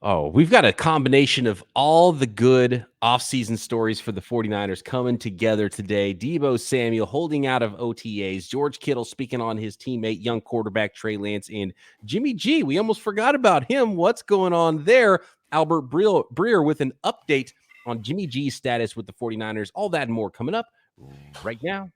Oh, we've got a combination of all the good offseason stories for the 49ers coming together today. Deebo Samuel holding out of OTAs, George Kittle speaking on his teammate, young quarterback Trey Lance, and Jimmy G. We almost forgot about him. What's going on there? Albert Breer with an update on Jimmy G's status with the 49ers. All that and more coming up right now.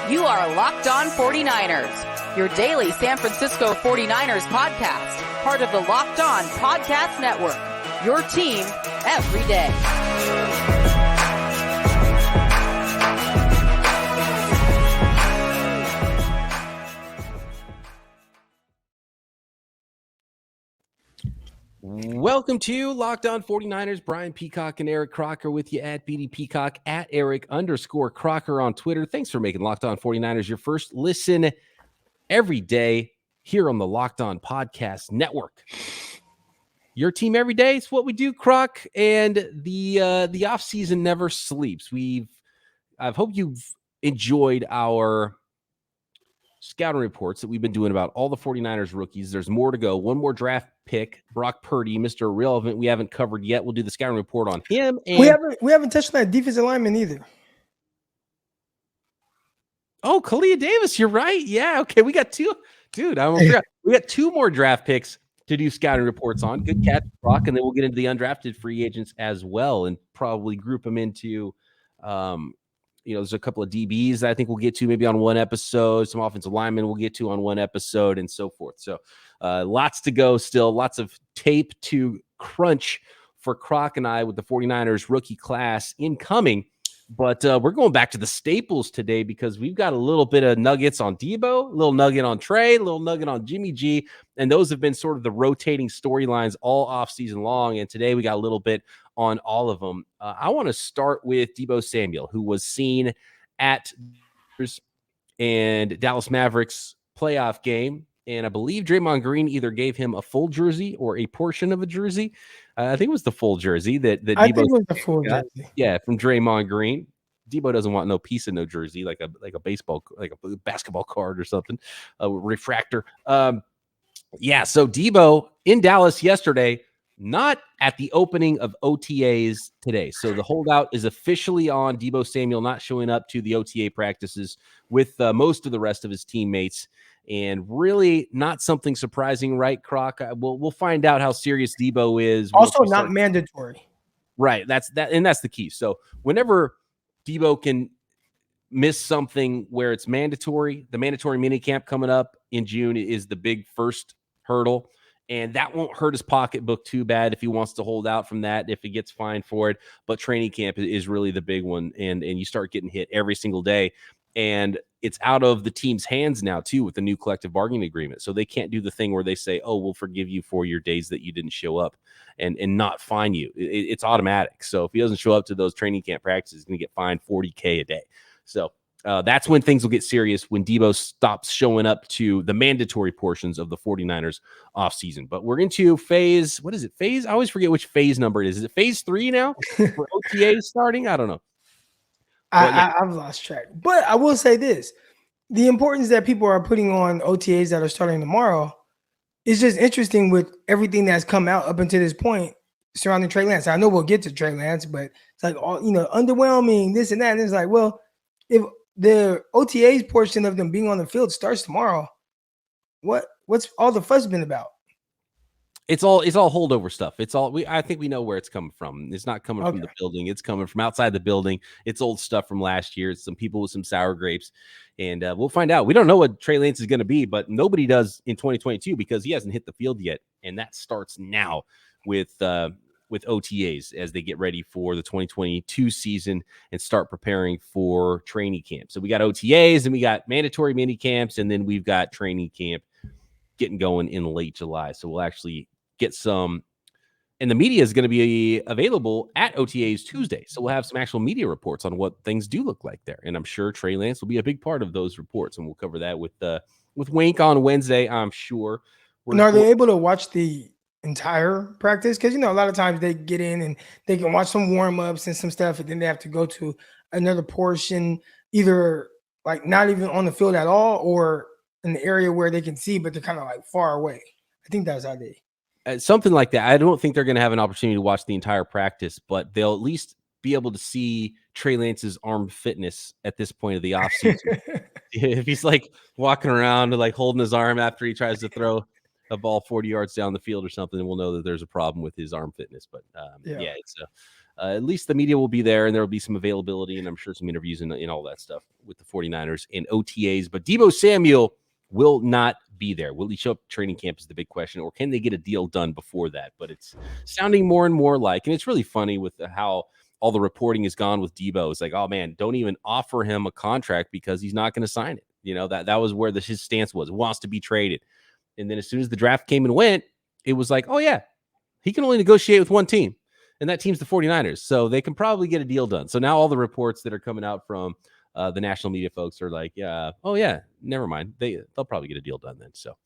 You are Locked On 49ers, your daily San Francisco 49ers podcast, part of the Locked On Podcast Network, your team every day. Welcome to Locked On 49ers. Brian Peacock and Eric Crocker with you at BD Peacock, at Eric_Crocker on Twitter. Thanks for making Locked On 49ers your first listen every day here on the Locked On Podcast Network. Your team every day is what we do, Croc, and the offseason never sleeps. I hope you've enjoyed our scouting reports that we've been doing about all the 49ers rookies. There's more to go. One more draft pick, Brock Purdy, Mr. Irrelevant, we haven't covered yet. We'll do the scouting report on him. And we haven't touched on that defensive lineman either. Oh, Kalia Davis, you're right. Yeah, okay. We got two. Dude, I almost forgot. We got two more draft picks to do scouting reports on. Good catch, Brock, and then we'll get into the undrafted free agents as well and probably group them into there's a couple of DBs that I think we'll get to maybe on one episode, some offensive linemen we'll get to on one episode, and so forth. So lots to go still, lots of tape to crunch for Croc and I with the 49ers rookie class incoming. But we're going back to the staples today because we've got a little bit of nuggets on Deebo, a little nugget on Trey, a little nugget on Jimmy G, and those have been sort of the rotating storylines all offseason long. And today we got a little bit on all of them. I want to start with Deebo Samuel, who was seen at and Dallas Mavericks playoff game. And I believe Draymond Green either gave him a full jersey or a portion of a jersey. I think it was the full jersey that Deebo I think it was the full jersey. Yeah, from Draymond Green. Deebo doesn't want no piece of no jersey, like a baseball, like a basketball card or something, a refractor. So Deebo in Dallas yesterday, not at the opening of OTAs today. So the holdout is officially on Deebo Samuel not showing up to the OTA practices with most of the rest of his teammates. And really not something surprising, right, Croc? We'll find out how serious Deebo is. Also not mandatory. Right, that's the key. So whenever Deebo can miss something where it's mandatory, the mandatory minicamp coming up in June is the big first hurdle. And that won't hurt his pocketbook too bad if he wants to hold out from that, if he gets fined for it. But training camp is really the big one. And you start getting hit every single day. And it's out of the team's hands now, too, with the new collective bargaining agreement. So they can't do the thing where they say, oh, we'll forgive you for your days that you didn't show up and not fine you. It's automatic. So if he doesn't show up to those training camp practices, he's going to get fined $40K a day. So that's when things will get serious, when Deebo stops showing up to the mandatory portions of the 49ers offseason. But we're into phase, what is it? Phase? I always forget which phase number it is. Is it phase 3 now for OTA starting? I don't know. I've lost track. But I will say this. The importance that people are putting on OTAs that are starting tomorrow is just interesting with everything that's come out up until this point surrounding Trey Lance. I know we'll get to Trey Lance, but it's like, underwhelming, this and that. And it's like, well, if the OTAs portion of them being on the field starts tomorrow, what's all the fuss been about? It's all holdover stuff. I think we know where it's coming from. It's not coming from the building. It's coming from outside the building. It's old stuff from last year. It's some people with some sour grapes. And we'll find out. We don't know what Trey Lance is going to be, but nobody does in 2022 because he hasn't hit the field yet. And that starts now with OTAs as they get ready for the 2022 season and start preparing for training camp. So we got OTAs and we got mandatory mini camps, and then we've got training camp getting going in late July. So we'll actually get some, and the media is going to be available at OTAs Tuesday. So we'll have some actual media reports on what things do look like there. And I'm sure Trey Lance will be a big part of those reports. And we'll cover that with Wink on Wednesday, I'm sure. And are they able to watch the entire practice? Because, a lot of times they get in and they can watch some warm-ups and some stuff, and then they have to go to another portion, either like not even on the field at all or in the area where they can see, but they're kind of like far away. I think that's how they something like that. I don't think they're going to have an opportunity to watch the entire practice, but they'll at least be able to see Trey Lance's arm fitness at this point of the offseason. If he's like walking around and like holding his arm after he tries to throw a ball 40 yards down the field or something, we'll know that there's a problem with his arm fitness. But it's at least the media will be there, and there will be some availability, and I'm sure some interviews and all that stuff with the 49ers and OTAs. But Deebo Samuel will not be there. Will he show up at training camp is the big question, or can they get a deal done before that? But it's sounding more and more like, and it's really funny with how all the reporting is gone with Deebo. It's like, oh man, don't even offer him a contract because he's not going to sign it. That was where his stance was. Wants to be traded. And then as soon as the draft came and went, it was like, oh yeah, he can only negotiate with one team, and that team's the 49ers. So they can probably get a deal done. So now all the reports that are coming out from the national media folks are like, oh yeah, never mind. They'll probably get a deal done then. So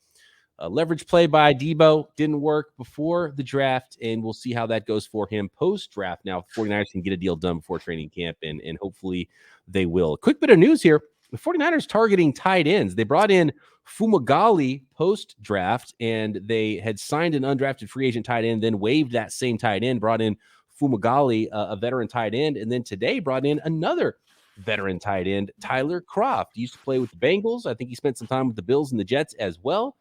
leverage play by Deebo didn't work before the draft, and we'll see how that goes for him post-draft. Now, 49ers can get a deal done before training camp, and hopefully they will. A quick bit of news here. The 49ers targeting tight ends. They brought in Fumagalli post-draft, and they had signed an undrafted free agent tight end, then waived that same tight end, brought in Fumagalli, a veteran tight end, and then today brought in another veteran tight end, Tyler Kroft. He used to play with the Bengals. I think he spent some time with the Bills and the Jets as well.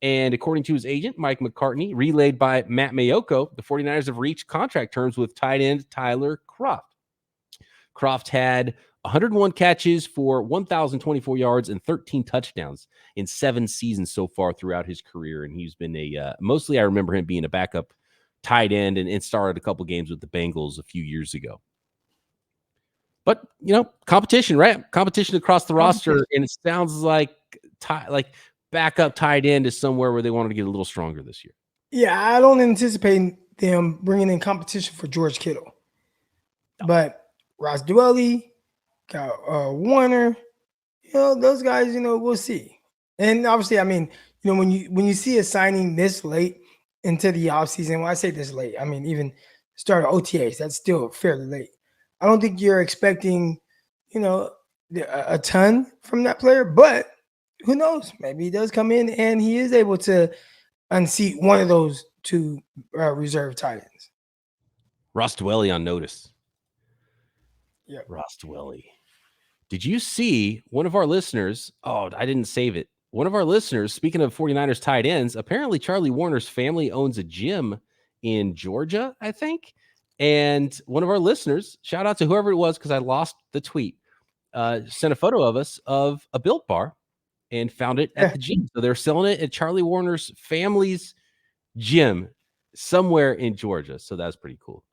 And according to his agent, Mike McCartney, relayed by Matt Mayoko, the 49ers have reached contract terms with tight end Tyler Kroft. Kroft had 101 catches for 1,024 yards and 13 touchdowns in 7 seasons so far throughout his career. And he's been mostly I remember him being a backup tight end and started a couple games with the Bengals a few years ago. But, competition, right? Competition across the roster. And it sounds like backup tight end is somewhere where they wanted to get a little stronger this year. Yeah, I don't anticipate them bringing in competition for George Kittle. No. But Ross Dwelly, Warner, those guys, we'll see. And obviously, I mean, when you see a signing this late into the offseason, when I say this late, I mean, even start of OTAs, that's still fairly late. I don't think you're expecting, a ton from that player, but who knows? Maybe he does come in and he is able to unseat one of those 2 reserve tight ends. Ross Dwelly on notice. Yeah, Ross Dwelly. Did you see one of our listeners? Oh, I didn't save it. One of our listeners, speaking of 49ers tight ends, apparently Charlie Warner's family owns a gym in Georgia, I think. And one of our listeners, shout out to whoever it was, because I lost the tweet, sent a photo of us of a Built Bar and found it at the gym. So they're selling it at Charlie Warner's family's gym somewhere in Georgia. So that's pretty cool.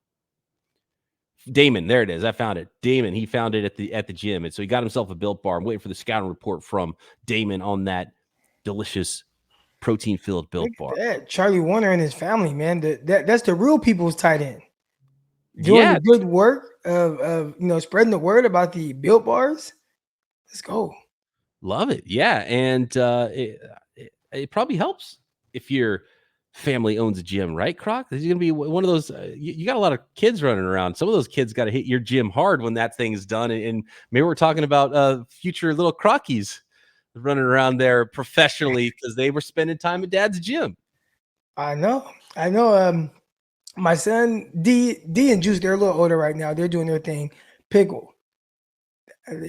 Damon, there it is. I found it. Damon, he found it at the gym. And so he got himself a Built Bar. I'm waiting for the scouting report from Damon on that delicious protein-filled Built Bar. Charlie Warner and his family, man. That's the real people's tight end. Doing the good work of spreading the word about the Built Bars. Let's go. Love it. Yeah. And it probably helps if your family owns a gym, right, Croc? This is going to be one of those. You got a lot of kids running around. Some of those kids got to hit your gym hard when that thing is done. And maybe we're talking about future little Crockies running around there professionally because they were spending time at Dad's gym. I know. My son, D and Juice, they're a little older right now. They're doing their thing. Pickle.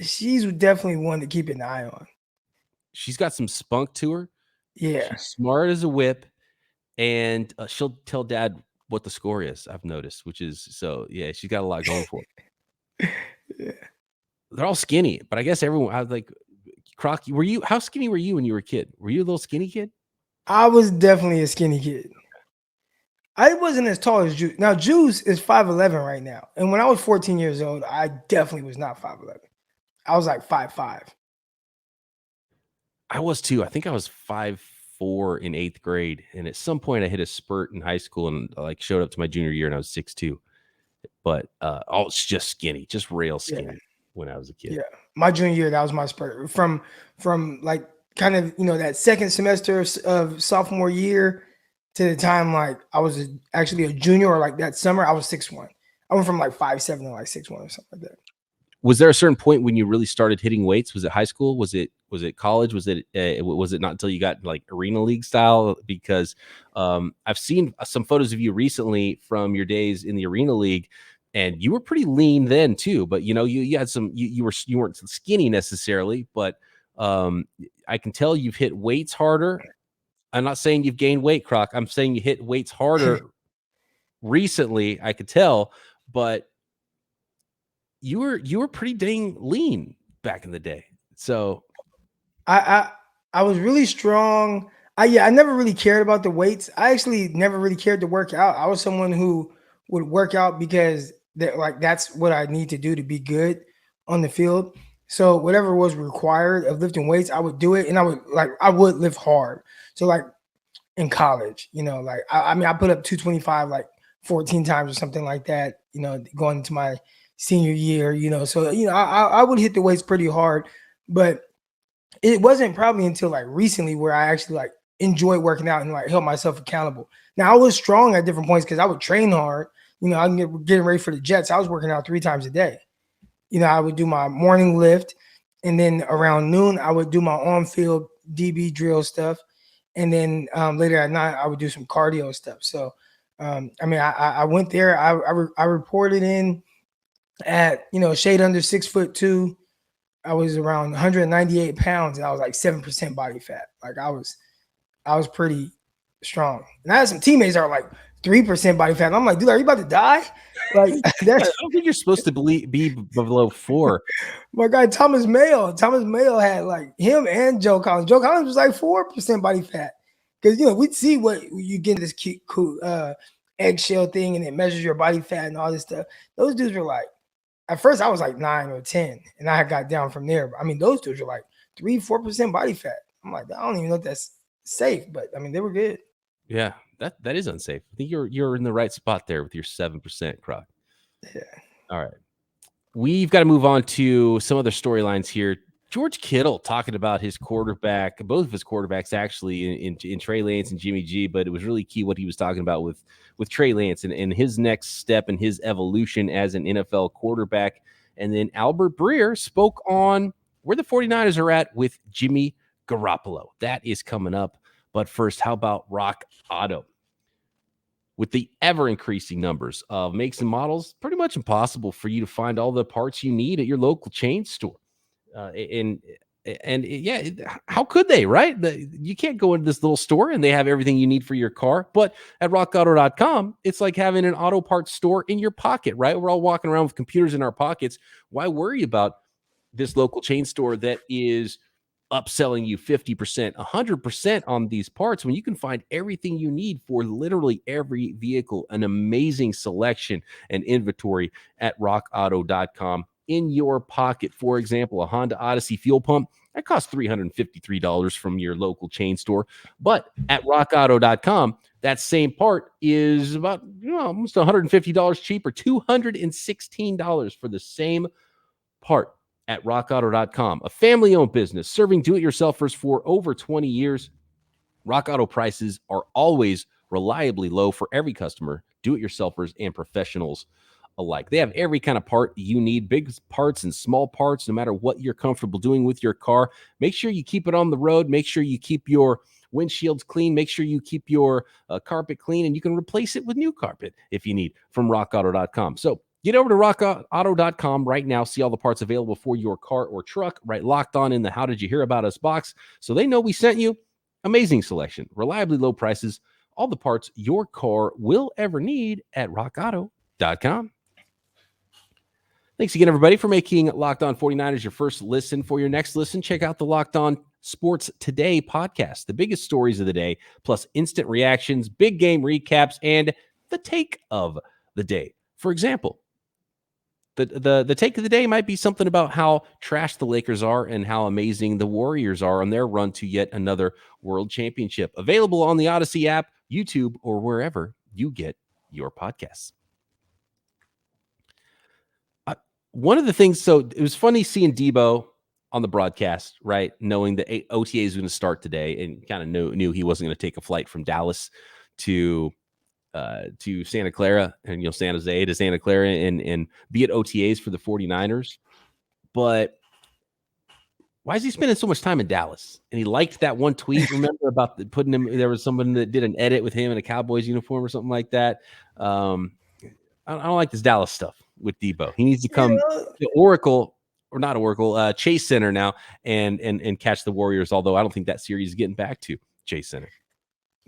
She's definitely one to keep an eye on. She's got some spunk to her. Yeah. She's smart as a whip. And she'll tell Dad what the score is, I've noticed, which is so, yeah, she's got a lot going for her. Yeah. They're all skinny, but I guess everyone, I was like, Croc, how skinny were you when you were a kid? Were you a little skinny kid? I was definitely a skinny kid. I wasn't as tall as Juice. Now, Juice is 5'11" right now. And when I was 14 years old, I definitely was not 5'11". I was like 5'5". I was too. I think I was 5'4" in 8th grade. And at some point I hit a spurt in high school and showed up to my junior year and I was 6'2". But it's just skinny, just real skinny when I was a kid. Yeah. My junior year, that was my spurt. From like kind of, that second semester of sophomore year to the time like I was actually a junior, or like that summer, I was 6'1". I went from like 5'7" to like 6'1" or something like that. Was there a certain point when you really started hitting weights? Was it high school? Was it college? Was it not until you got like arena league style? Because I've seen some photos of you recently from your days in the arena league, and you were pretty lean then too. But you had some you weren't skinny necessarily, but I can tell you've hit weights harder. I'm not saying you've gained weight, Croc. I'm saying you hit weights harder recently. I could tell, but you were pretty dang lean back in the day. So I was really strong. I never really cared about the weights. I actually never really cared to work out. I was someone who would work out because that's what I need to do to be good on the field. So whatever was required of lifting weights, I would do it, and I would lift hard. So like in college, I mean I put up 225 like 14 times or something like that, going into my senior year, so I would hit the weights pretty hard, but it wasn't probably until like recently where I actually like enjoy working out and like held myself accountable. Now I was strong at different points because I would train hard. I'm getting ready for the Jets. I was working out 3 times a day. I would do my morning lift, and then around noon I would do my on-field DB drill stuff, and then later at night I would do some cardio stuff. So I mean I went there. I reported in at shade under 6'2". I was around 198 pounds, and I was like 7% body fat. Like I was pretty strong. And I had some teammates that are like 3% body fat. And I'm like, dude, are you about to die? Like I don't think you're supposed to be below 4. My guy Thomas Mayo had like him and Joe Collins. Joe Collins was like 4% body fat. Because we'd see what you get this cute cool eggshell thing, and it measures your body fat and all this stuff. Those dudes were like, at first I was like 9 or 10, and I got down from there. I mean, those dudes were like 3-4% body fat. I'm like, I don't even know if that's safe, but I mean, they were good. Yeah, that is unsafe. I think you're in the right spot there with your 7%, Croc. Yeah. All right. We've got to move on to some other storylines here. George Kittle talking about his quarterback, both of his quarterbacks actually in Trey Lance and Jimmy G, but it was really key what he was talking about with Trey Lance and his next step and his evolution as an NFL quarterback. And then Albert Breer spoke on where the 49ers are at with Jimmy Garoppolo. That is coming up. But first, how about Rock Auto? With the ever-increasing numbers of makes and models, pretty much impossible for you to find all the parts you need at your local chain store. How could they, right? You can't go into this little store and they have everything you need for your car. But at rockauto.com, it's like having an auto parts store in your pocket, right? We're all walking around with computers in our pockets. Why worry about this local chain store that is upselling you 50%, 100% on these parts when you can find everything you need for literally every vehicle? An amazing selection and inventory at rockauto.com in your pocket. For example, a Honda Odyssey fuel pump that costs $353 from your local chain store, but at rockauto.com, that same part is about almost $150 cheaper, $216 for the same part at rockauto.com, a family-owned business serving do-it-yourselfers for over 20 years. Rock Auto prices are always reliably low for every customer, do-it-yourselfers and professionals alike. They have every kind of part you need, big parts and small parts, no matter what you're comfortable doing with your car. Make sure you keep it on the road. Make sure you keep your windshields clean. Make sure you keep your carpet clean, and you can replace it with new carpet if you need from rockauto.com. So get over to rockauto.com right now. See all the parts available for your car or truck. Right, Locked On in the How Did You Hear About Us box, so they know we sent you. Amazing selection, reliably low prices, all the parts your car will ever need at rockauto.com. Thanks again, everybody, for making Locked On 49ers your first listen. For your next listen, check out the Locked On Sports Today podcast, the biggest stories of the day, plus instant reactions, big game recaps, and the take of the day. For example, the take of the day might be something about how trash the Lakers are and how amazing the Warriors are on their run to yet another world championship. Available on the Odyssey app, YouTube, or wherever you get your podcasts. One of the things, so it was funny seeing Deebo on the broadcast, right? Knowing that OTA is going to start today, and kind of knew he wasn't going to take a flight from Dallas to Santa Clara and San Jose to Santa Clara and be at OTAs for the 49ers. but why is he spending so much time in Dallas? And he liked that one tweet, remember, about putting him, there was someone that did an edit with him in a Cowboys uniform or something like that. I don't like this Dallas stuff with Deebo. He needs to come to Oracle, or not Oracle, Chase Center now and catch the Warriors, although I don't think that series is getting back to Chase Center.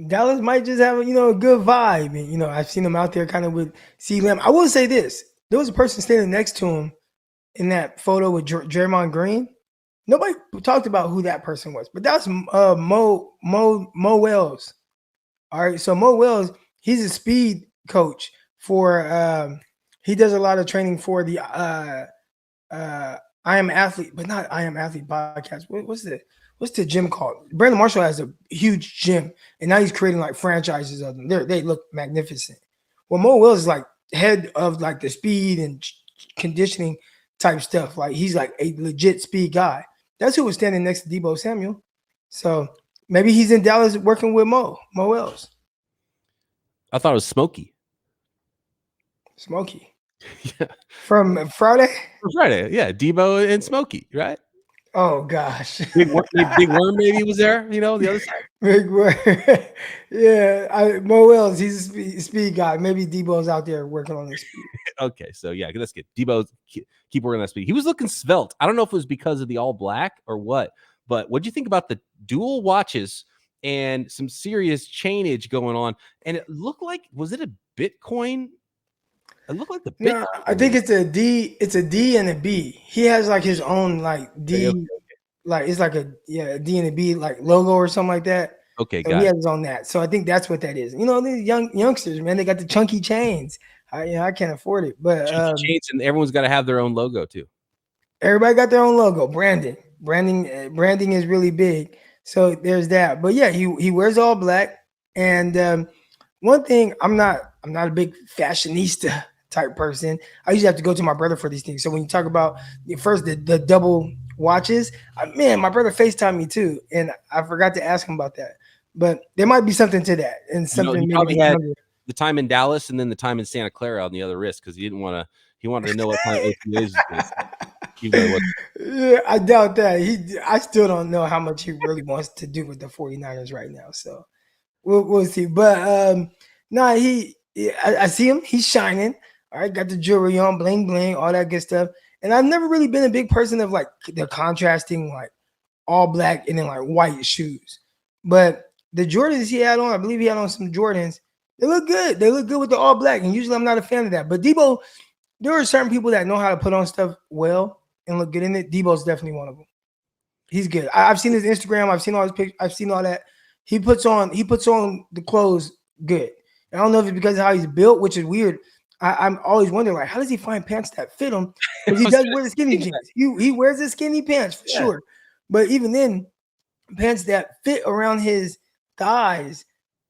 Dallas might just have, a good vibe. And, I've seen him out there kind of with C. Lamb. I will say this. There was a person standing next to him in that photo with Draymond Green. Nobody talked about who that person was, but that's Mo Wells. All right, so Mo Wells, he's a speed coach for. He does a lot of training for the I Am Athlete, but not I Am Athlete podcast. What's the gym called? Brandon Marshall has a huge gym, and now he's creating like franchises of them. They look magnificent. Well, Mo Wells is like head of like the speed and conditioning type stuff. Like he's like a legit speed guy. That's who was standing next to Deebo Samuel. So maybe he's in Dallas working with Mo Wells. I thought it was Smokey. Yeah. From Friday? From Friday, yeah. Deebo and Smokey, right? Oh, gosh. Big Worm maybe was there, the other side. Big Worm. Yeah, Mo Wells, he's a speed guy. Maybe Deebo's out there working on his speed. Okay, so yeah, that's good. Deebo, keep working on that speed. He was looking svelte. I don't know if it was because of the all black or what, but what do you think about the dual watches and some serious chainage going on? And it looked like, was it a Bitcoin? It looked like the Bitcoin. No, I think it's a D. It's a D and a B. He has like his own like D, okay. Like it's like a D and a B like logo or something like that. Okay, so he has his own that. So I think that's what that is. These youngsters, man, they got the chunky chains. I can't afford it, but chains, and everyone's got to have their own logo too. Everybody got their own logo. Branding is really big. So there's that. But yeah, he wears all black. And one thing, I'm not a big fashionista type person. I usually have to go to my brother for these things. So when you talk about the double watches, man, my brother FaceTimed me too, and I forgot to ask him about that. But there might be something to that, and something he probably had the time in Dallas and then the time in Santa Clara on the other wrist because he wanted to know what time OTA is. Yeah, I doubt that. I still don't know how much he really wants to do with the 49ers right now. So we'll see. But I see him. He's shining. All right, got the jewelry on, bling bling, all that good stuff. And I've never really been a big person of like the contrasting like all black and then like white shoes. But the Jordans he had on, I believe he had on some Jordans. They look good. They look good with the all black. And usually I'm not a fan of that. But Deebo, there are certain people that know how to put on stuff well and look good in it. Deebo's definitely one of them. He's good. I've seen his Instagram. I've seen all his pictures. I've seen all that. He puts on the clothes good. And I don't know if it's because of how he's built, which is weird. I'm always wondering, like, how does he find pants that fit him? Because he does wear the skinny jeans. He wears the skinny pants for sure. But even then, pants that fit around his thighs.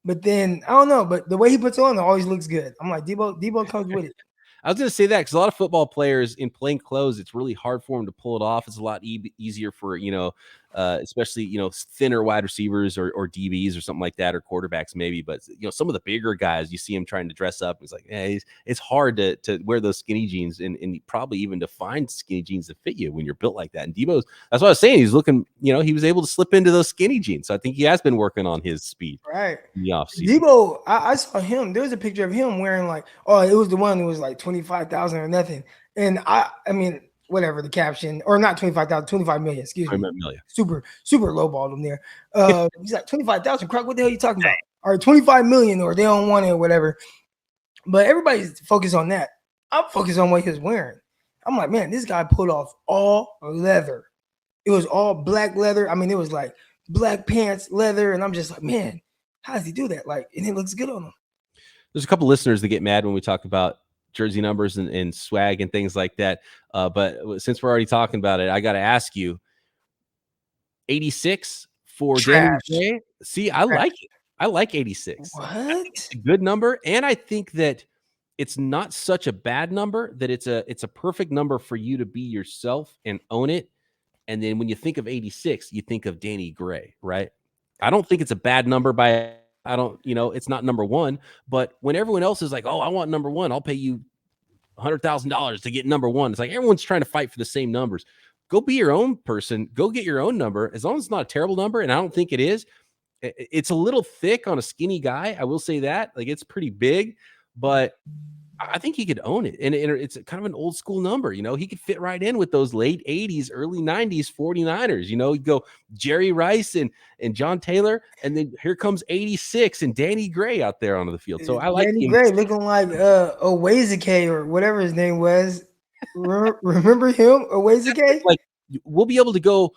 But then, I don't know. But the way he puts on, it always looks good. I'm like, Deebo comes with it. I was going to say that because a lot of football players in plain clothes, it's really hard for them to pull it off. It's a lot easier for, especially, thinner wide receivers or DBs or something like that, or quarterbacks maybe. But, some of the bigger guys, you see them trying to dress up. It's like, it's hard to wear those skinny jeans and probably even to find skinny jeans that fit you when you're built like that. And Deebo's, that's what I was saying. He's looking, he was able to slip into those skinny jeans. So I think he has been working on his speed. Right. In the offseason. Deebo, I saw him. There was a picture of him wearing it was the one that was like 25,000 or nothing. And I mean, whatever the caption, or not 25,000, 25 million, excuse me. Million. Super lowballed him there. He's like 25,000. Croc, what the hell are you talking about? Or 25 million, or they don't want it, or whatever. But everybody's focused on that. I'm focused on what he was wearing. I'm like, man, this guy pulled off all leather. It was all black leather. I mean, it was like black pants, leather, and I'm just like, man, how does he do that? Like, and it looks good on him. There's a couple listeners that get mad when we talk about jersey numbers and swag and things like that. But since we're already talking about it, I got to ask you, 86 for Danny Gray? See, I like it. I like 86. What? It's a good number. And I think that it's not such a bad number, that it's a perfect number for you to be yourself and own it. And then when you think of 86, you think of Danny Gray, right? I don't think it's a bad number it's not number one, but when everyone else is like, oh, I want number one, I'll pay you $100,000 to get number one. It's like everyone's trying to fight for the same numbers. go be your own person. Go get your own number. As long as it's not a terrible number, and I don't think it is. It's a little thick on a skinny guy. I will say that. Like, it's pretty big, but I think he could own it. And it's kind of an old school number. You know, he could fit right in with those late 80s, early 90s 49ers. You know, you go Jerry Rice and John Taylor, and then here comes 86 and Danny Gray out there onto the field. So I like Danny Gray looking like Owezike or whatever his name was. Remember him, Owezike? Like, we'll be able to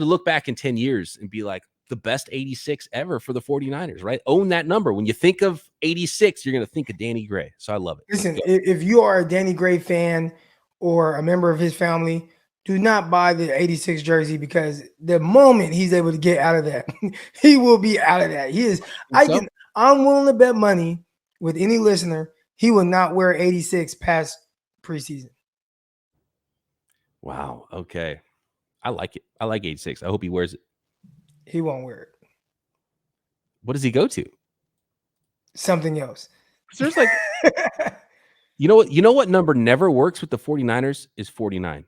look back in 10 years and be like, the best 86 ever for the 49ers, right? Own that number. When you think of 86, you're going to think of Danny Gray. So I love it. Listen, if you are a Danny Gray fan or a member of his family, do not buy the 86 jersey, because the moment he's able to get out of that, he will be out of that. I'm willing to bet money with any listener, he will not wear 86 past preseason. Wow. Okay. I like it. I like 86. I hope he wears it. He won't wear it. What does he go to? Something else. There's like, you know what number never works with the 49ers is 49.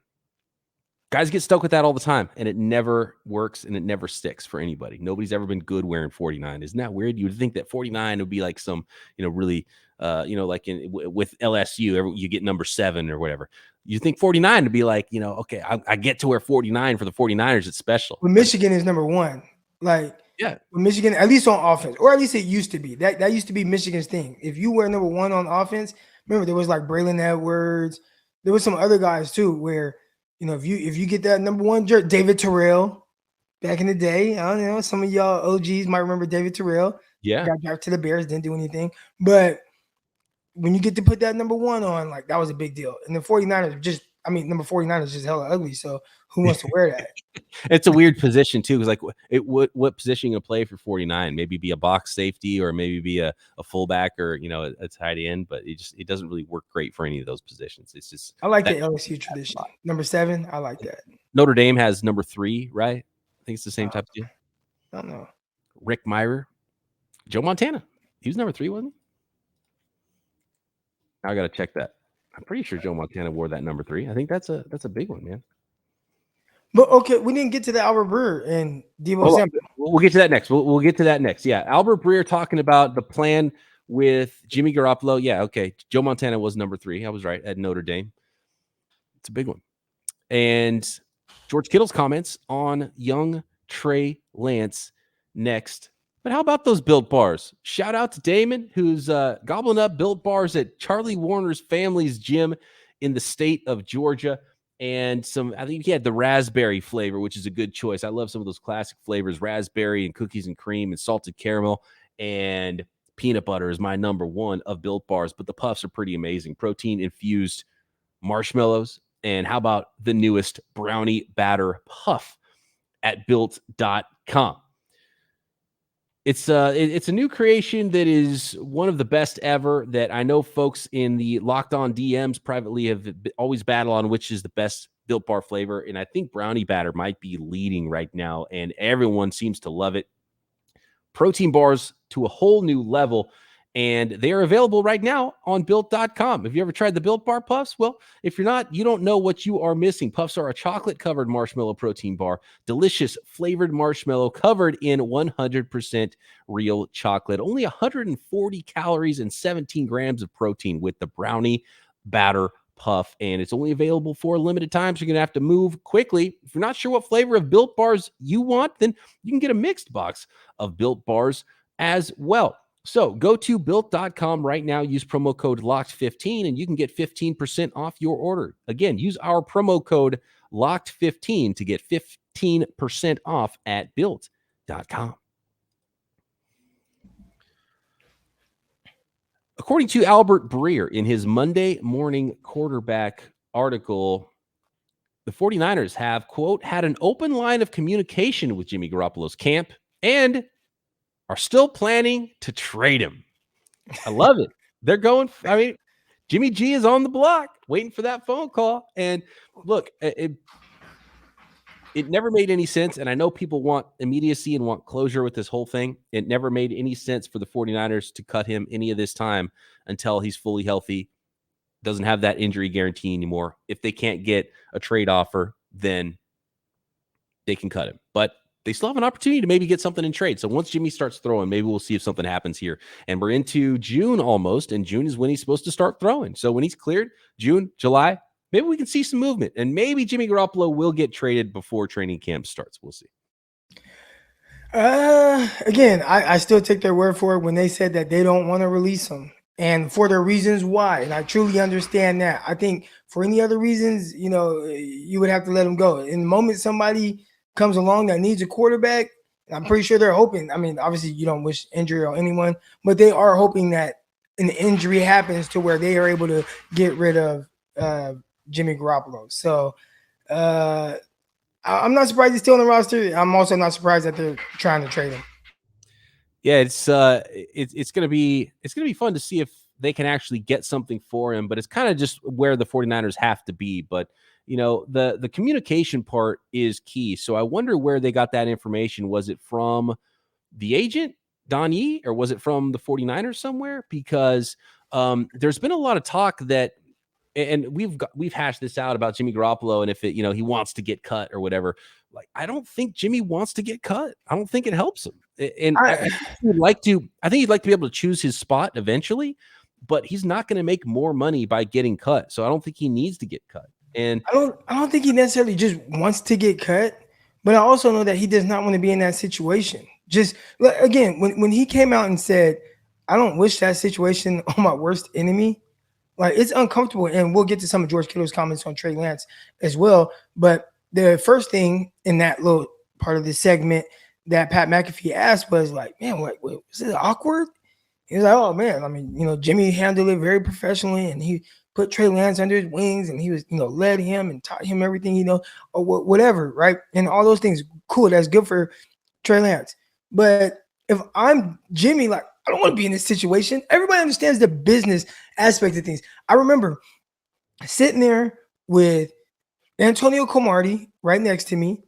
Guys get stuck with that all the time, and it never works, and it never sticks for anybody. Nobody's ever been good wearing 49. Isn't that weird? You would think that 49 would be like some, really, like with LSU, you get number 7 or whatever. You think 49 would be like, okay, I get to wear 49 for the 49ers. It's special. Well, Michigan is number 1. Like, yeah, Michigan, at least on offense, or at least it used to be. That used to be Michigan's thing. If you were number 1 on offense, remember there was like Braylon Edwards. There was some other guys too where, if you get that number 1 jersey, David Terrell, back in the day, I don't know, some of y'all OGs might remember David Terrell. Yeah, got back to the Bears, didn't do anything, but when you get to put that number 1 on, like, that was a big deal. And the 49ers number 49 is just hella ugly. So who wants to wear that? It's a weird position too, because what position you play for 49? Maybe be a box safety, or maybe be a fullback, or a tight end. But it doesn't really work great for any of those positions. It's just, I like the LSU tradition. Number 7, I like that. Notre Dame has number 3, right? I think it's the same type of deal. I don't know. Rick Meyer, Joe Montana. He was number 3, wasn't he? I got to check that. I'm pretty sure Joe Montana wore that number 3. I think that's a big one, man. But okay, we didn't get to the Albert Breer and Deebo Samuel. We'll get to that next. We'll get to that next. Yeah, Albert Breer talking about the plan with Jimmy Garoppolo. Yeah, okay. Joe Montana was number 3. I was right, at Notre Dame. It's a big one. And George Kittle's comments on young Trey Lance next. But how about those Built Bars? Shout out to Damon, who's gobbling up Built Bars at Charlie Warner's family's gym in the state of Georgia. And I think he had the raspberry flavor, which is a good choice. I love some of those classic flavors, raspberry and cookies and cream and salted caramel, and peanut butter is my number 1 of Built Bars. But the puffs are pretty amazing. Protein infused marshmallows. And how about the newest brownie batter puff at built.com? It's a new creation that is one of the best ever, that I know folks in the Locked On DMs privately have always battled on which is the best Built Bar flavor. And I think brownie batter might be leading right now, and everyone seems to love it. Protein bars to a whole new level, and they are available right now on built.com. Have you ever tried the Built Bar Puffs? Well, if you're not, you don't know what you are missing. Puffs are a chocolate-covered marshmallow protein bar, delicious flavored marshmallow covered in 100% real chocolate. Only 140 calories and 17 grams of protein with the brownie batter puff, and it's only available for a limited time, so you're going to have to move quickly. If you're not sure what flavor of Built Bars you want, then you can get a mixed box of Built Bars as well. So go to built.com right now, use promo code LOCKED15, and you can get 15% off your order. Again, use our promo code LOCKED15 to get 15% off at built.com. According to Albert Breer in his Monday Morning Quarterback article, the 49ers have, quote, had an open line of communication with Jimmy Garoppolo's camp and are still planning to trade him. I love it. They're going, Jimmy G is on the block waiting for that phone call. And look, it never made any sense. And I know people want immediacy and want closure with this whole thing. It never made any sense for the 49ers to cut him any of this time until he's fully healthy, doesn't have that injury guarantee anymore. If they can't get a trade offer, then they can cut him. But they still have an opportunity to maybe get something in trade. So once Jimmy starts throwing, maybe we'll see if something happens here. And we're into June almost, and June is when he's supposed to start throwing. So when he's cleared, June, July, maybe we can see some movement. And maybe Jimmy Garoppolo will get traded before training camp starts. We'll see. Again, I still take their word for it when they said that they don't want to release him, and for their reasons why. And I truly understand that. I think for any other reasons, you would have to let him go. In the moment somebody comes along that needs a quarterback, I'm pretty sure they're hoping. I mean, obviously you don't wish injury on anyone, but they are hoping that an injury happens to where they are able to get rid of Jimmy Garoppolo. So I'm not surprised he's still on the roster. I'm also not surprised that they're trying to trade him. Yeah, it's gonna be fun to see if they can actually get something for him, but it's kind of just where the 49ers have to be. But the communication part is key. So I wonder where they got that information. Was it from the agent, Don Yee, or was it from the 49ers somewhere? Because there's been a lot of talk that, and we've hashed this out about Jimmy Garoppolo, and if it, he wants to get cut or whatever. Like, I don't think Jimmy wants to get cut. I don't think it helps him. And I think he'd like to be able to choose his spot eventually, but he's not going to make more money by getting cut. So I don't think he needs to get cut. And I don't think he necessarily just wants to get cut, but I also know that he does not want to be in that situation. Just again, when he came out and said, I don't wish that situation on my worst enemy, like, it's uncomfortable. And we'll get to some of George Kittle's comments on Trey Lance as well. But the first thing in that little part of the segment that Pat McAfee asked was like, man, wait, was it awkward? He was like, oh man, I mean, Jimmy handled it very professionally, and he put Trey Lance under his wings, and he was, led him and taught him everything, or whatever, right? And all those things, cool. That's good for Trey Lance. But if I'm Jimmy, like, I don't want to be in this situation. Everybody understands the business aspect of things. I remember sitting there with Antonio Cromartie right next to me,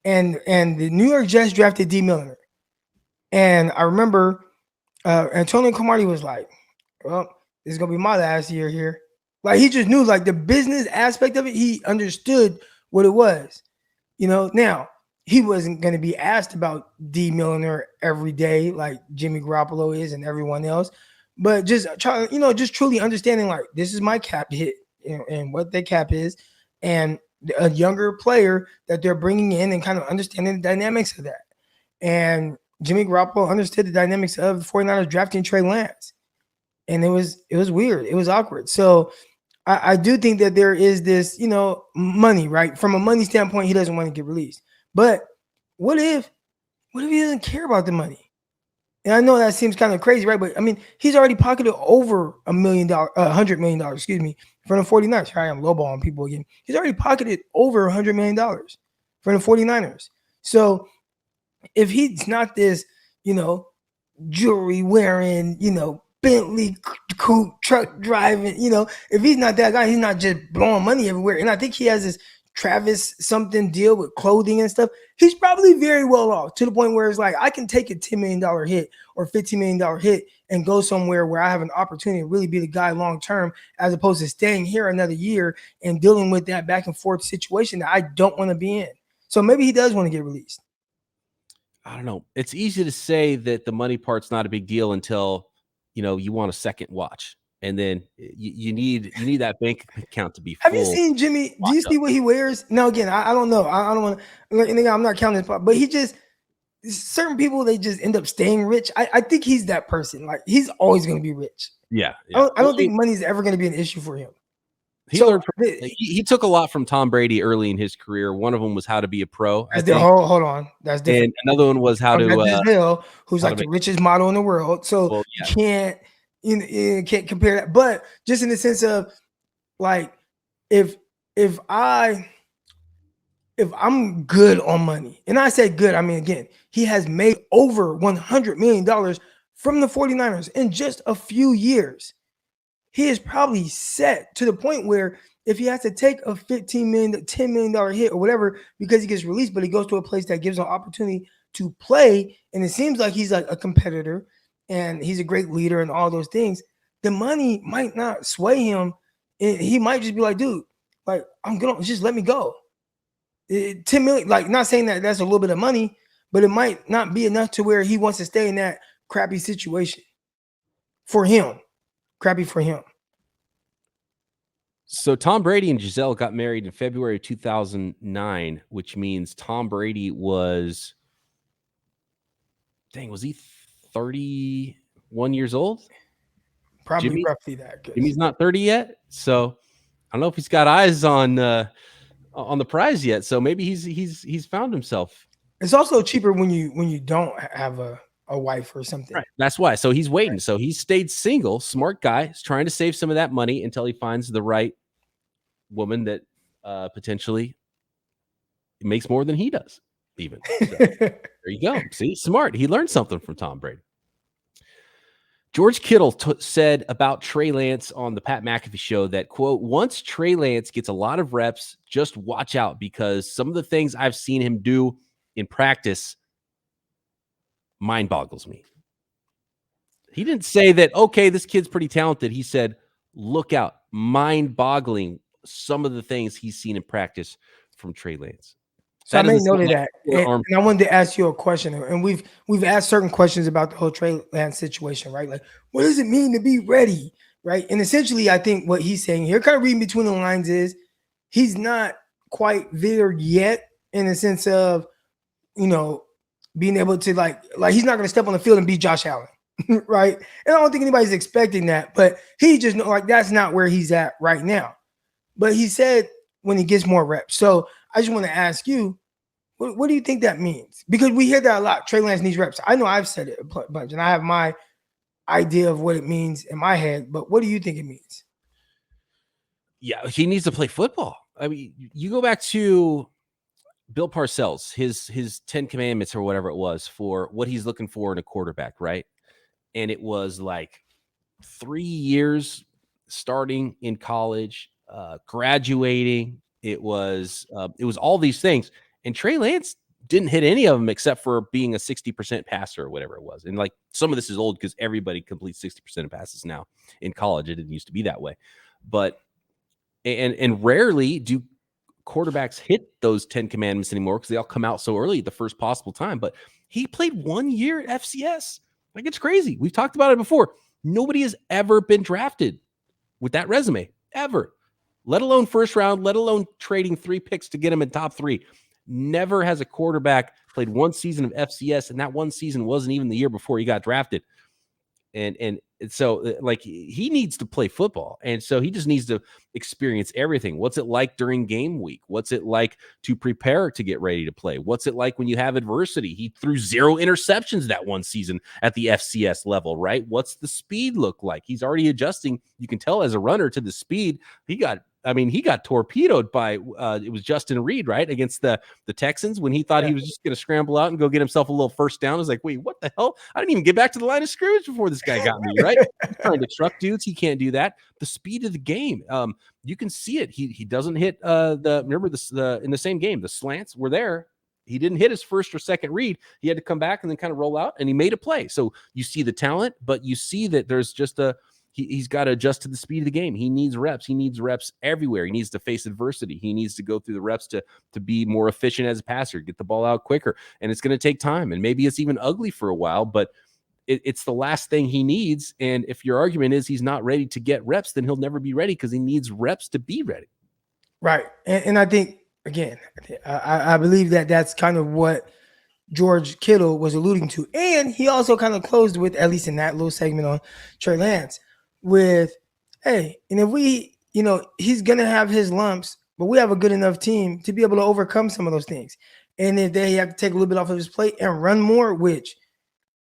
and the New York Jets drafted D. Milliner. And I remember Antonio Cromartie was like, well, this is going to be my last year here. Like, he just knew, like, the business aspect of it. He understood what it was. Now, he wasn't going to be asked about D. Milliner every day like Jimmy Garoppolo is and everyone else. But just try, just truly understanding, like, this is my cap hit, and what the cap is, and a younger player that they're bringing in, and kind of understanding the dynamics of that. And Jimmy Garoppolo understood the dynamics of the 49ers drafting Trey Lance. And it was weird. It was awkward. So I do think that there is this, money, right? From a money standpoint, he doesn't want to get released. But what if he doesn't care about the money? And I know that seems kind of crazy, right? But I mean, he's already pocketed over $100 million, from the 49ers. Here I am lowballing people again. He's already pocketed over $100 million from the 49ers. So if he's not this, jewelry wearing, Bentley coupe truck driving, if he's not that guy, he's not just blowing money everywhere. And I think he has this Travis something deal with clothing and stuff. He's probably very well off, to the point where it's like, I can take a $10 million hit or $15 million hit and go somewhere where I have an opportunity to really be the guy long term, as opposed to staying here another year and dealing with that back and forth situation that I don't want to be in. So maybe he does want to get released. I don't know. It's easy to say that the money part's not a big deal until you want a second watch. And then you need that bank account to be full. Have you seen Jimmy? Do you see what he wears? No, again, I don't know. I don't want to. I'm not counting this part, but certain people, they just end up staying rich. I think he's that person. Like, he's always going to be rich. Yeah. I don't think money's ever going to be an issue for him. He took a lot from Tom Brady early in his career. One of them was how to be a pro. Hold on. That's different. And another one was how to who's like the richest model in the world. So you can't. You can't compare that, but just in the sense of, like, if I'm good on money, and I say good, I mean, again, he has made over $100 million from the 49ers in just a few years. He is probably set to the point where if he has to take a $15 million, $10 million hit or whatever because he gets released, but he goes to a place that gives him an opportunity to play, and it seems like he's like a competitor, and he's a great leader and all those things, the money might not sway him. He might just be like, dude, like, I'm good. Just let me go. $10 million, like not saying that that's a little bit of money, but it might not be enough to where he wants to stay in that crappy situation for him. Crappy for him. So Tom Brady and Giselle got married in February of 2009, which means Tom Brady was, was he 31 years old? Probably roughly that. Jimmy's not 30 yet, so I don't know if he's got eyes on the prize yet. So maybe he's found himself. It's also cheaper when you don't have a wife or something. Right. That's why. So he's waiting. Right. So he stayed single. Smart guy. He's trying to save some of that money until he finds the right woman that potentially makes more than he does. Even so, there you go. See, smart. He learned something from Tom Brady. George Kittle said about Trey Lance on the Pat McAfee show that, quote, once Trey Lance gets a lot of reps, just watch out because some of the things I've seen him do in practice mind boggles me. He didn't say that, okay, this kid's pretty talented. He said, look out, mind boggling some of the things he's seen in practice from Trey Lance. So I made note of that. And I wanted to ask you a question. And we've asked certain questions about the whole Trey Lance situation, right? Like, what does it mean to be ready? Right. And essentially, I think what he's saying here, kind of reading between the lines, is he's not quite there yet in the sense of, being able to like he's not going to step on the field and beat Josh Allen. Right. And I don't think anybody's expecting that, but he just that's not where he's at right now. But he said when he gets more reps. So I just want to ask you, what do you think that means? Because we hear that a lot. Trey Lance needs reps. I know I've said it a bunch, and I have my idea of what it means in my head. But what do you think it means? Yeah, he needs to play football. I mean, you go back to Bill Parcells, his 10 commandments or whatever it was for what he's looking for in a quarterback, right? And it was like 3 years starting in college, graduating. It was all these things. And Trey Lance didn't hit any of them except for being a 60% passer or whatever it was. And like some of this is old because everybody completes 60% of passes now in college. It didn't used to be that way. But and rarely do quarterbacks hit those 10 commandments anymore because they all come out so early at the first possible time. But he played 1 year at FCS. Like, it's crazy. We've talked about it before. Nobody has ever been drafted with that resume, ever. Let alone first round, let alone trading 3 picks to get him in top 3. Never has a quarterback played 1 season of FCS, and that 1 season wasn't even the year before he got drafted. And so, like, he needs to play football. And so he just needs to experience everything. What's it like during game week? What's it like to prepare to get ready to play? What's it like when you have adversity? He threw 0 interceptions that 1 season at the FCS level, right? What's the speed look like? He's already adjusting. You can tell as a runner to the speed. He got torpedoed by it was Justin Reed, right, against the Texans when he thought he was just going to scramble out and go get himself a little first down. I was like, wait, what the hell? I didn't even get back to the line of scrimmage before this guy got me, right? He's trying to truck dudes. He can't do that. The speed of the game, you can see it. He doesn't hit in the same game, the slants were there. He didn't hit his first or second read. He had to come back and then kind of roll out, and he made a play. So you see the talent, but you see that there's just he's got to adjust to the speed of the game. He needs reps. He needs reps everywhere. He needs to face adversity. He needs to go through the reps to be more efficient as a passer, get the ball out quicker. And it's going to take time. And maybe it's even ugly for a while, but it's the last thing he needs. And if your argument is he's not ready to get reps, then he'll never be ready because he needs reps to be ready. Right. And I think, again, I believe that that's kind of what George Kittle was alluding to. And he also kind of closed with, at least in that little segment on Trey Lance, with, hey, and if we, he's going to have his lumps, but we have a good enough team to be able to overcome some of those things. And if they have to take a little bit off of his plate and run more, which,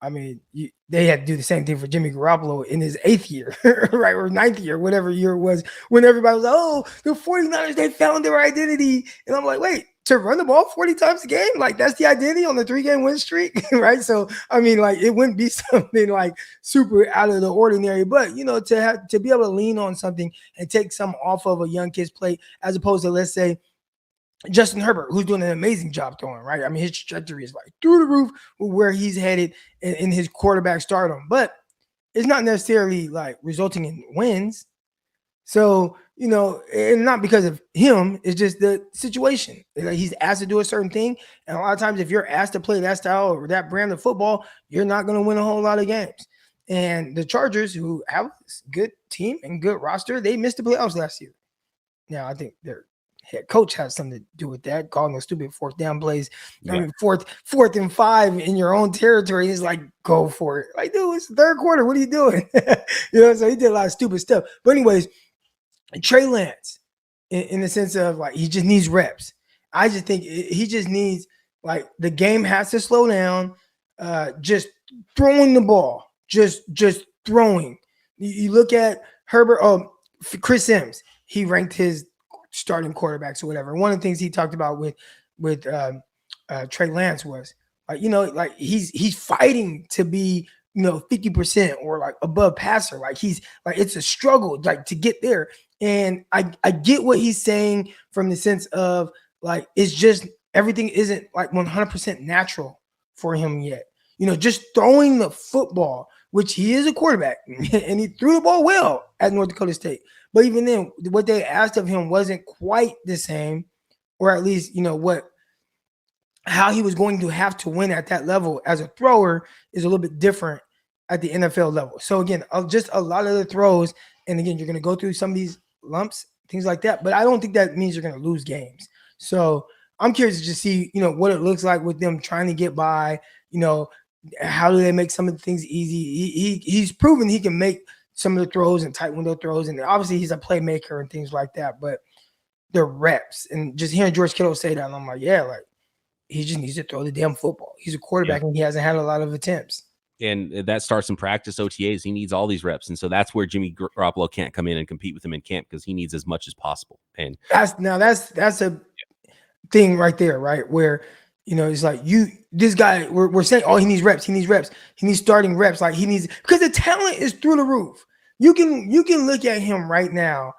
I mean, they had to do the same thing for Jimmy Garoppolo in his 8th year, right, or 9th year, whatever year it was, when everybody was like, oh, the 49ers, they found their identity. And I'm like, wait, to run the ball 40 times a game? Like, that's the identity on the 3-game win streak, right? So, I mean, like, it wouldn't be something like super out of the ordinary, but, to be able to lean on something and take some off of a young kid's plate, as opposed to, let's say, Justin Herbert, who's doing an amazing job throwing, right? I mean, his trajectory is like through the roof where he's headed in his quarterback stardom, but it's not necessarily like resulting in wins. So, and not because of him, it's just the situation. Like, he's asked to do a certain thing. And a lot of times, if you're asked to play that style or that brand of football, you're not going to win a whole lot of games. And the Chargers, who have a good team and good roster, they missed the playoffs last year. Now, I think their head coach has something to do with that, calling those stupid fourth down plays. Yeah. I mean, fourth and 5 in your own territory is like, go for it. Like, dude, it's the third quarter. What are you doing? So he did a lot of stupid stuff. But anyways, Trey Lance, in the sense of, like, he just needs reps. I just think he just needs, like, the game has to slow down. Just throwing the ball, just throwing. You look at Herbert, Chris Sims, he ranked his starting quarterbacks or whatever. One of the things he talked about with Trey Lance was, like, he's fighting to be 50% or like above passer. Like, he's like, it's a struggle, like, to get there. And I get what he's saying from the sense of, like, it's just everything isn't like 100% natural for him yet. Just throwing the football, which he is a quarterback, and he threw the ball well at North Dakota State. But even then, what they asked of him wasn't quite the same, or at least, how he was going to have to win at that level as a thrower is a little bit different at the NFL level. So again, just a lot of the throws, and again, you're going to go through some of these lumps, things like that. But I don't think that means you're going to lose games. So I'm curious to just see, what it looks like with them trying to get by. How do they make some of the things easy? He's proven he can make some of the throws and tight window throws, and obviously he's a playmaker and things like that. But the reps, and just hearing George Kittle say that, and I'm like, yeah, like, he just needs to throw the damn football. He's a quarterback, and he hasn't had a lot of attempts. And that starts in practice, OTAs. He needs all these reps, and so that's where Jimmy Garoppolo can't come in and compete with him in camp, because he needs as much as possible. And that's a thing right there, right? Where it's like, this guy, we're saying, oh, he needs reps, he needs starting reps, like, he needs, because the talent is through the roof. You can look at him right now,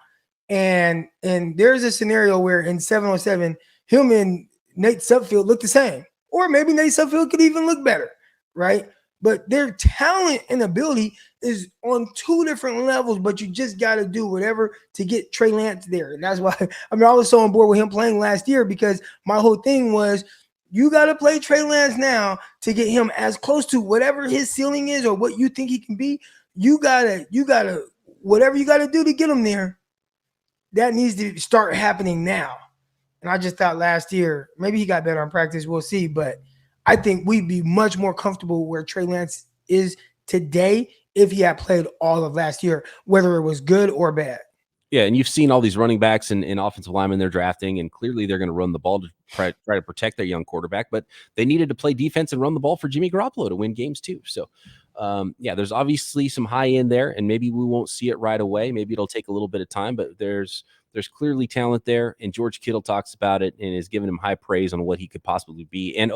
and there's a scenario where in 7-on-7, him and Nate Sudfeld look the same, or maybe Nate Sudfeld could even look better, right? But their talent and ability is on two different levels, but you just got to do whatever to get Trey Lance there. And that's why, I was so on board with him playing last year, because my whole thing was, you got to play Trey Lance now to get him as close to whatever his ceiling is or what you think he can be. You gotta, whatever you got to do to get him there, that needs to start happening now. And I just thought last year, maybe he got better in practice. We'll see. But I think we'd be much more comfortable where Trey Lance is today if he had played all of last year, whether it was good or bad. Yeah, and you've seen all these running backs and offensive linemen they're drafting, and clearly they're going to run the ball to try to protect their young quarterback, but they needed to play defense and run the ball for Jimmy Garoppolo to win games too. So, there's obviously some high end there, and maybe we won't see it right away. Maybe it'll take a little bit of time, but there's clearly talent there, and George Kittle talks about it and is giving him high praise on what he could possibly be. And,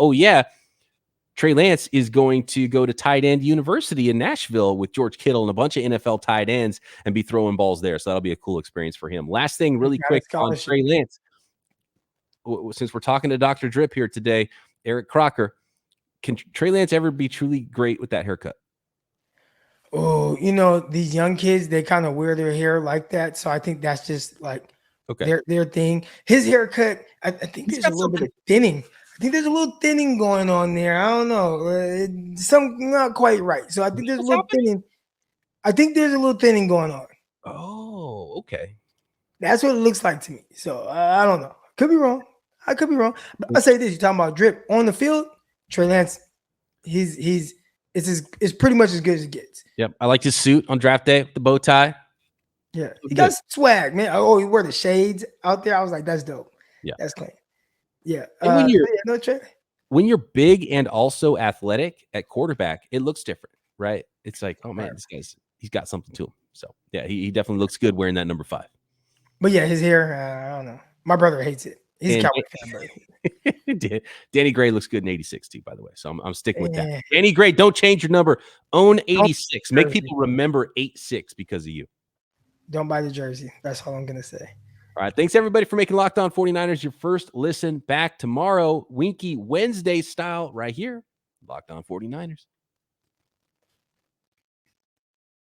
Trey Lance is going to go to tight end university in Nashville with George Kittle and a bunch of NFL tight ends and be throwing balls there. So that'll be a cool experience for him. Last thing really quick on Trey Lance. Since we're talking to Dr. Drip here today, Eric Crocker, can Trey Lance ever be truly great with that haircut? Oh, these young kids, they kind of wear their hair like that. So I think that's just like their thing. His haircut, I think there's a little bit of thinning. I think there's a little thinning going on there. I don't know. Something not quite right. So I think there's a little thinning. I think there's a little thinning going on. Oh, okay. That's what it looks like to me. So I don't know. Could be wrong. I could be wrong. But I say this: you're talking about Drip on the field. Trey Lance, it's pretty much as good as it gets. Yep, I liked his suit on draft day, the bow tie. Yeah, he got swag, man. Oh, he wore the shades out there. I was like, that's dope. Yeah, that's clean. Yeah. And when you're big and also athletic at quarterback, it looks different, right? It's like, oh man, he's got something to him. So yeah, he definitely looks good wearing that number 5. But yeah, his hair, I don't know. My brother hates it. He's a Cowboy fan. Danny Gray looks good in 86 too, by the way. So I'm sticking with that. Danny Gray, don't change your number. Own 86. Make people remember 86 because of you. Don't buy the jersey. That's all I'm gonna say. All right. Thanks, everybody, for making Locked On 49ers your first listen. Back tomorrow, Winky Wednesday style, right here. Locked On 49ers.